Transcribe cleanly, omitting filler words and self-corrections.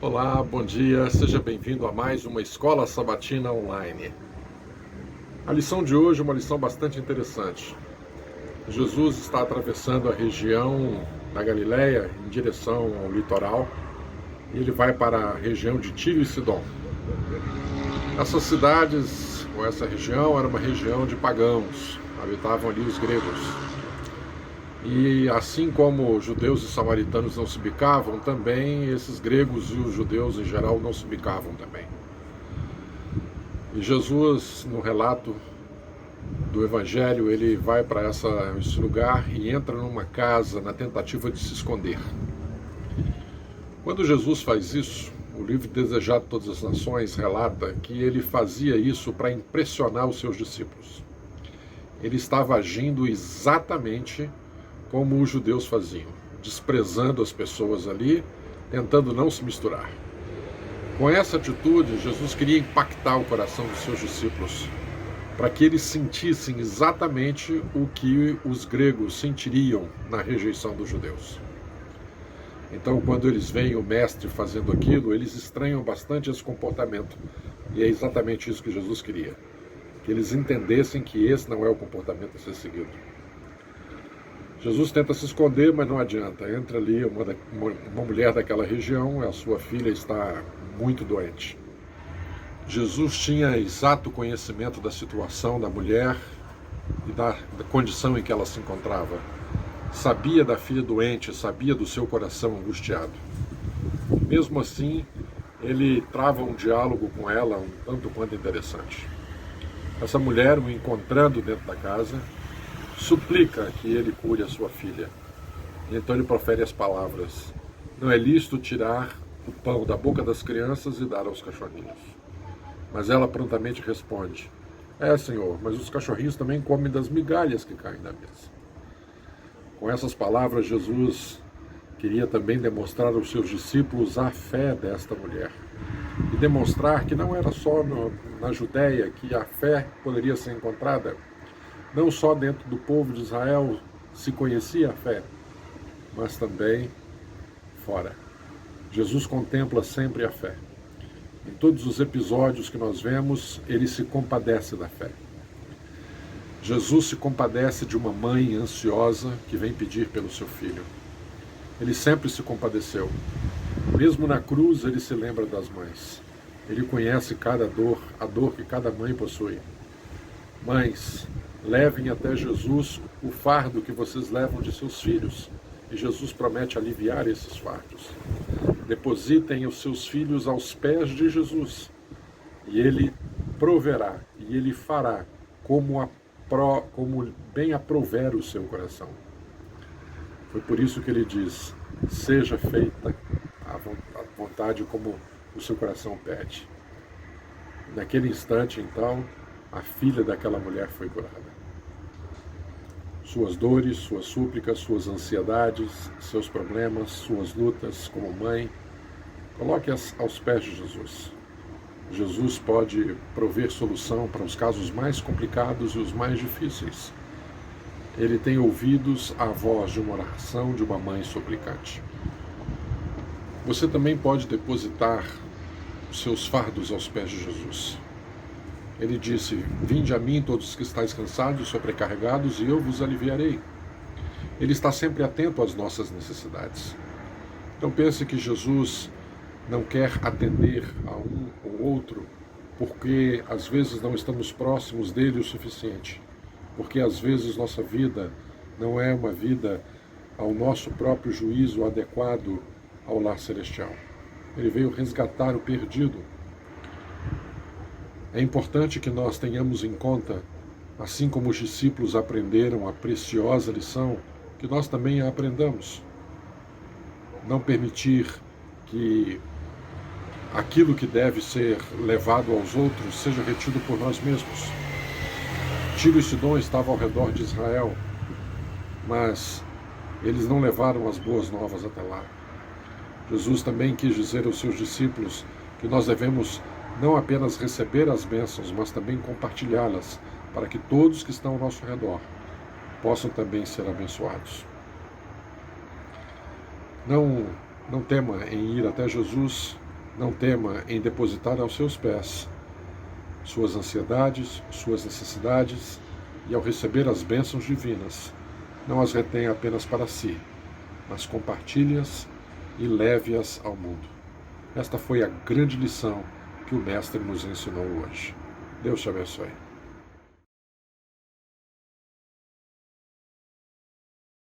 Olá, bom dia, seja bem-vindo a mais uma Escola Sabatina Online. A lição de hoje é uma lição bastante interessante. Jesus está atravessando a região da Galileia em direção ao litoral e ele vai para a região de Tiro e Sidom. Essas cidades, ou essa região, era uma região de pagãos, habitavam ali os gregos. E assim como os judeus e samaritanos não se bicavam, também esses gregos e os judeus em geral não se bicavam também. E Jesus, no relato do Evangelho, ele vai para esse lugar e entra numa casa na tentativa de se esconder. Quando Jesus faz isso, o livro Desejado de Todas as Nações relata que ele fazia isso para impressionar os seus discípulos. Ele estava agindo exatamente como os judeus faziam, desprezando as pessoas ali, tentando não se misturar. Com essa atitude, Jesus queria impactar o coração dos seus discípulos, para que eles sentissem exatamente o que os gregos sentiriam na rejeição dos judeus. Então, quando eles veem o mestre fazendo aquilo, eles estranham bastante esse comportamento. E é exatamente isso que Jesus queria, que eles entendessem que esse não é o comportamento a ser seguido. Jesus tenta se esconder, mas não adianta. Entra ali uma mulher daquela região, a sua filha está muito doente. Jesus tinha exato conhecimento da situação da mulher e da condição em que ela se encontrava. Sabia da filha doente, sabia do seu coração angustiado. Mesmo assim, ele trava um diálogo com ela um tanto quanto interessante. Essa mulher, o encontrando dentro da casa, suplica que ele cure a sua filha. E então ele profere as palavras: não é lícito tirar o pão da boca das crianças e dar aos cachorrinhos. Mas ela prontamente responde: é, Senhor, mas os cachorrinhos também comem das migalhas que caem da mesa. Com essas palavras, Jesus queria também demonstrar aos seus discípulos a fé desta mulher. E demonstrar que não era só na Judéia que a fé poderia ser encontrada. Não só dentro do povo de Israel se conhecia a fé, mas também fora. Jesus contempla sempre a fé. Em todos os episódios que nós vemos, ele se compadece da fé. Jesus se compadece de uma mãe ansiosa que vem pedir pelo seu filho. Ele sempre se compadeceu. Mesmo na cruz, ele se lembra das mães. Ele conhece cada dor, a dor que cada mãe possui. Mães, levem até Jesus o fardo que vocês levam de seus filhos. E Jesus promete aliviar esses fardos. Depositem os seus filhos aos pés de Jesus. E ele proverá, e ele fará como bem aprouver o seu coração. Foi por isso que ele diz: seja feita a vontade como o seu coração pede. Naquele instante, então, a filha daquela mulher foi curada. Suas dores, suas súplicas, suas ansiedades, seus problemas, suas lutas como mãe, coloque-as aos pés de Jesus. Jesus pode prover solução para os casos mais complicados e os mais difíceis. Ele tem ouvidos à voz de uma oração de uma mãe suplicante. Você também pode depositar os seus fardos aos pés de Jesus. Ele disse: vinde a mim todos os que estáis cansados e sobrecarregados, e eu vos aliviarei. Ele está sempre atento às nossas necessidades. Não pense que Jesus não quer atender a um ou outro porque às vezes não estamos próximos dele o suficiente. Porque às vezes nossa vida não é uma vida ao nosso próprio juízo adequado ao lar celestial. Ele veio resgatar o perdido. É importante que nós tenhamos em conta, assim como os discípulos aprenderam a preciosa lição, que nós também a aprendamos. Não permitir que aquilo que deve ser levado aos outros seja retido por nós mesmos. Tiro e Sidom estavam ao redor de Israel, mas eles não levaram as boas novas até lá. Jesus também quis dizer aos seus discípulos que nós devemos não apenas receber as bênçãos, mas também compartilhá-las, para que todos que estão ao nosso redor possam também ser abençoados. Não tema em ir até Jesus Não tema em depositar aos seus pés suas ansiedades, suas necessidades, e ao receber as bênçãos divinas, não as retenha apenas para si, mas compartilhe-as e leve-as ao mundo. Esta foi a grande lição que o Mestre nos ensinou hoje. Deus te abençoe.